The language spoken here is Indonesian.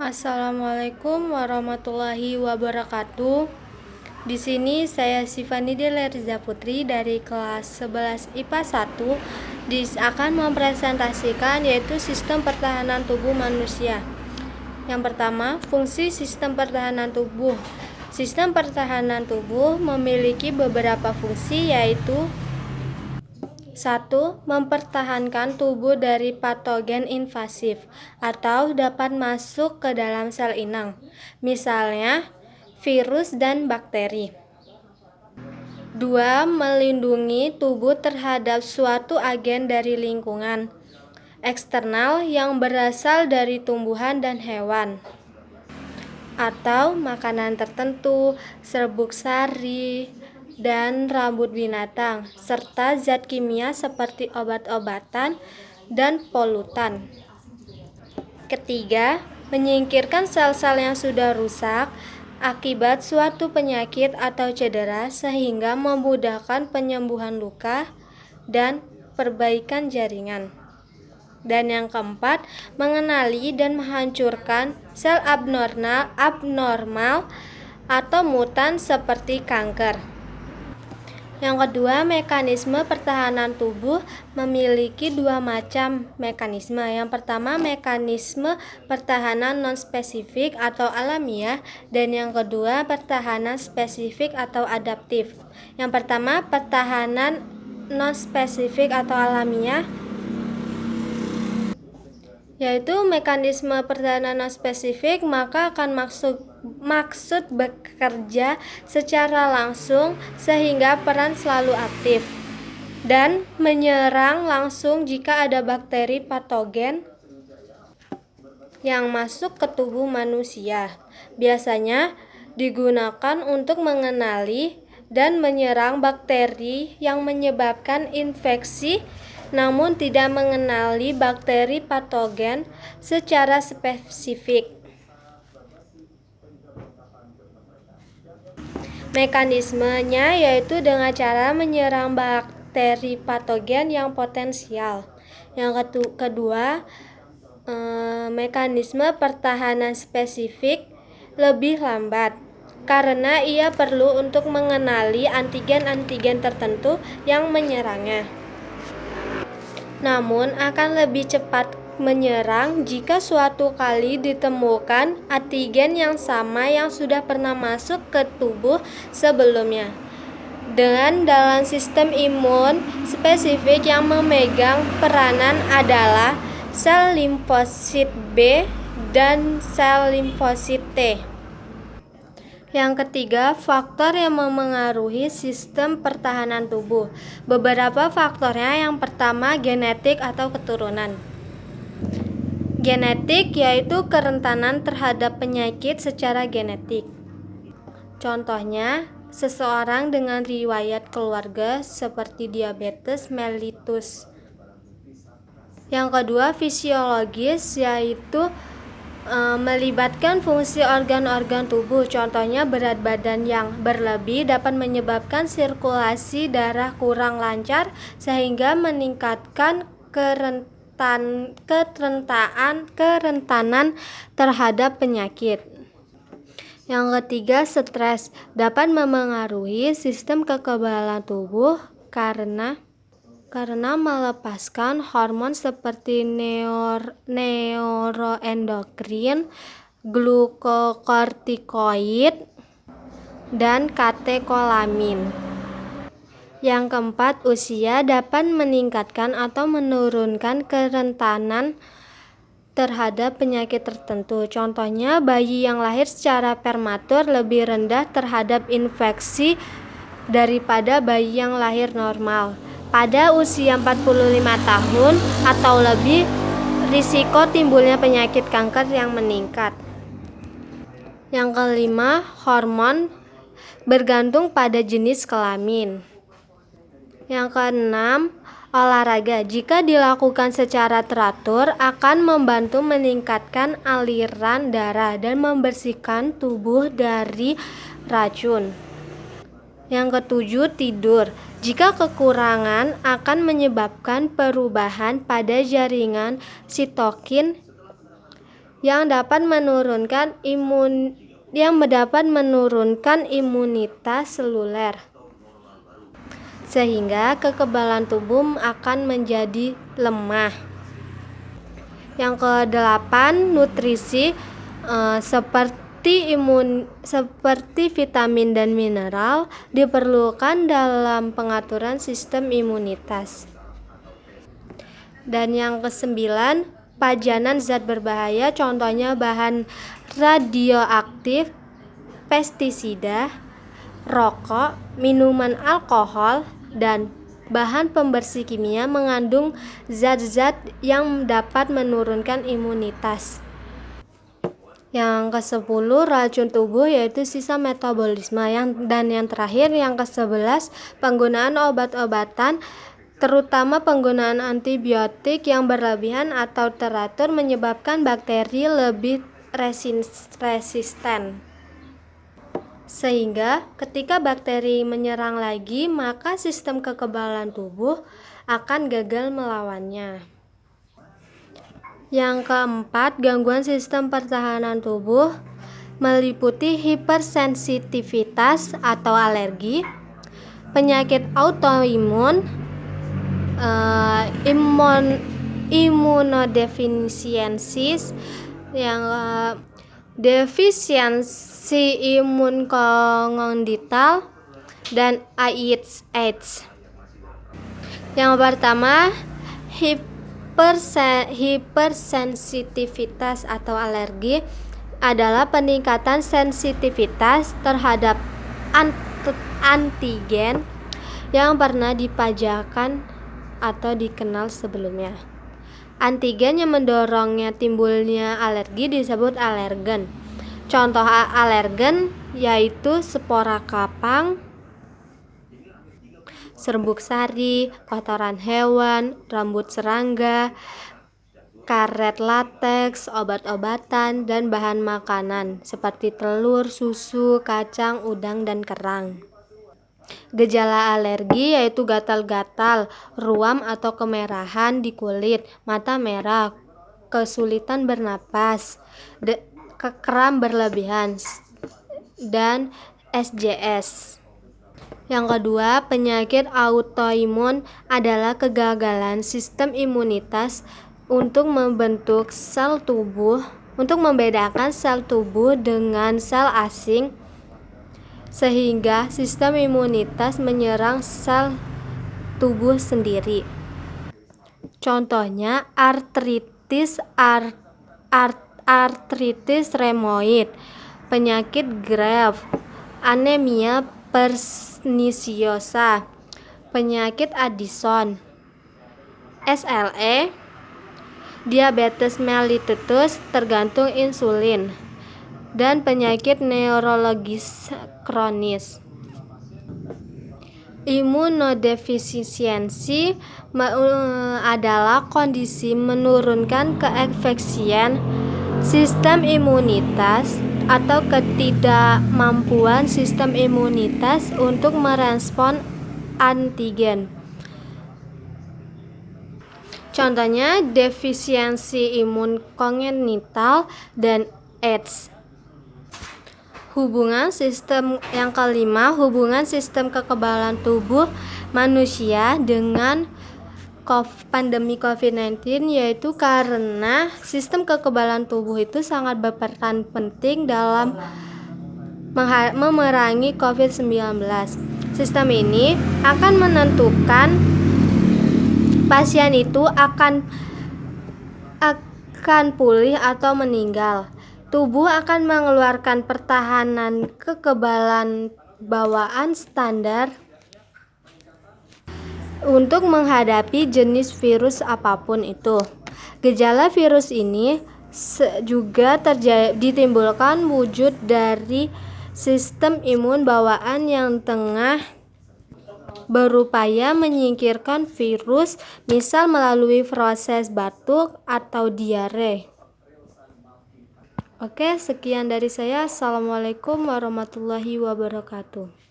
Assalamualaikum warahmatullahi wabarakatuh. Di sini saya Sifani Deleriza Putri dari kelas 11 IPA 1 akan mempresentasikan yaitu sistem pertahanan tubuh manusia. Yang pertama, fungsi sistem pertahanan tubuh. Sistem pertahanan tubuh memiliki beberapa fungsi yaitu 1. Mempertahankan tubuh dari patogen invasif atau dapat masuk ke dalam sel inang, misalnya virus dan bakteri. 2. Melindungi tubuh terhadap suatu agen dari lingkungan eksternal yang berasal dari tumbuhan dan hewan atau makanan tertentu, serbuk sari, dan rambut binatang, serta zat kimia seperti obat-obatan dan polutan. Ketiga, menyingkirkan sel-sel yang sudah rusak akibat suatu penyakit atau cedera sehingga memudahkan penyembuhan luka dan perbaikan jaringan. Dan yang keempat, mengenali dan menghancurkan sel abnormal atau mutan seperti kanker. Yang kedua, mekanisme pertahanan tubuh memiliki dua macam mekanisme. Yang pertama, mekanisme pertahanan non-spesifik atau alamiah, dan yang kedua, pertahanan spesifik atau adaptif. Yang pertama, pertahanan non-spesifik atau alamiah, yaitu mekanisme pertahanan non-spesifik maka akan maksud bekerja secara langsung sehingga peran selalu aktif dan menyerang langsung jika ada bakteri patogen yang masuk ke tubuh manusia. Biasanya digunakan untuk mengenali dan menyerang bakteri yang menyebabkan infeksi, namun tidak mengenali bakteri patogen secara spesifik. Mekanismenya yaitu dengan cara menyerang bakteri patogen yang potensial. Yang kedua, mekanisme pertahanan spesifik lebih lambat karena ia perlu untuk mengenali antigen-antigen tertentu yang menyerangnya. Namun akan lebih cepat menyerang jika suatu kali ditemukan antigen yang sama yang sudah pernah masuk ke tubuh sebelumnya. Dan dalam sistem imun spesifik yang memegang peranan adalah sel limfosit B dan sel limfosit T. Yang ketiga, faktor yang memengaruhi sistem pertahanan tubuh. Beberapa faktornya, yang pertama genetik atau keturunan. Genetik yaitu kerentanan terhadap penyakit secara genetik. Contohnya, seseorang dengan riwayat keluarga seperti diabetes mellitus. Yang kedua, fisiologis yaitu melibatkan fungsi organ-organ tubuh. Contohnya, berat badan yang berlebih dapat menyebabkan sirkulasi darah kurang lancar sehingga meningkatkan kerentanan terhadap penyakit. Yang ketiga, stres dapat memengaruhi sistem kekebalan tubuh karena melepaskan hormon seperti neuroendokrin, glukokortikoid, dan katekolamin. Yang keempat, usia dapat meningkatkan atau menurunkan kerentanan terhadap penyakit tertentu. Contohnya, bayi yang lahir secara prematur lebih rendah terhadap infeksi daripada bayi yang lahir normal. Pada usia 45 tahun atau lebih, risiko timbulnya penyakit kanker yang meningkat. Yang kelima, hormon bergantung pada jenis kelamin. Yang keenam, olahraga jika dilakukan secara teratur akan membantu meningkatkan aliran darah dan membersihkan tubuh dari racun. Yang ketujuh, tidur. Jika kekurangan akan menyebabkan perubahan pada jaringan sitokin yang dapat menurunkan imunitas seluler, sehingga kekebalan tubuh akan menjadi lemah. Yang kedelapan, nutrisi seperti vitamin dan mineral diperlukan dalam pengaturan sistem imunitas. Dan yang kesembilan, pajanan zat berbahaya, contohnya bahan radioaktif, pestisida, rokok, minuman alkohol, dan bahan pembersih kimia mengandung zat-zat yang dapat menurunkan imunitas. Yang ke-10, racun tubuh, yaitu sisa metabolisme. Dan yang terakhir, yang ke-11, penggunaan obat-obatan, terutama penggunaan antibiotik yang berlebihan atau teratur menyebabkan bakteri lebih resisten. Sehingga ketika bakteri menyerang lagi, maka sistem kekebalan tubuh akan gagal melawannya. Yang keempat, gangguan sistem pertahanan tubuh meliputi hipersensitivitas atau alergi, penyakit autoimun, imunodefisiensi, yang defisiensi imun kongenital, dan AIDS. Yang pertama, hipersensitivitas atau alergi adalah peningkatan sensitivitas terhadap antigen yang pernah dipajakan atau dikenal sebelumnya. Antigen yang mendorongnya timbulnya alergi disebut alergen. Contoh alergen yaitu spora kapang, serbuk sari, kotoran hewan, rambut serangga, karet lateks, obat-obatan, dan bahan makanan seperti telur, susu, kacang, udang, dan kerang. Gejala alergi yaitu gatal-gatal, ruam atau kemerahan di kulit, mata merah, kesulitan bernapas, kram berlebihan, dan SJS. Yang kedua, penyakit autoimun adalah kegagalan sistem imunitas untuk membentuk sel tubuh, untuk membedakan sel tubuh dengan sel asing, sehingga sistem imunitas menyerang sel tubuh sendiri. Contohnya artritis rheumatoid, penyakit Graves, anemia perniciosa, penyakit Addison, SLE, diabetes mellitus tergantung insulin, dan penyakit neurologis kronis. Imunodefisiensi adalah kondisi menurunkan keefekasian sistem imunitas atau ketidakmampuan sistem imunitas untuk merespon antigen. Contohnya defisiensi imun kongenital dan AIDS. Yang kelima, hubungan sistem kekebalan tubuh manusia dengan pandemi COVID-19, yaitu karena sistem kekebalan tubuh itu sangat berperan penting dalam memerangi COVID-19. Sistem ini akan menentukan pasien itu akan pulih atau meninggal. Tubuh akan mengeluarkan pertahanan kekebalan bawaan standar untuk menghadapi jenis virus apapun itu. Gejala virus ini juga ditimbulkan wujud dari sistem imun bawaan yang tengah berupaya menyingkirkan virus, misal melalui proses batuk atau diare. Oke, sekian dari saya. Assalamualaikum warahmatullahi wabarakatuh.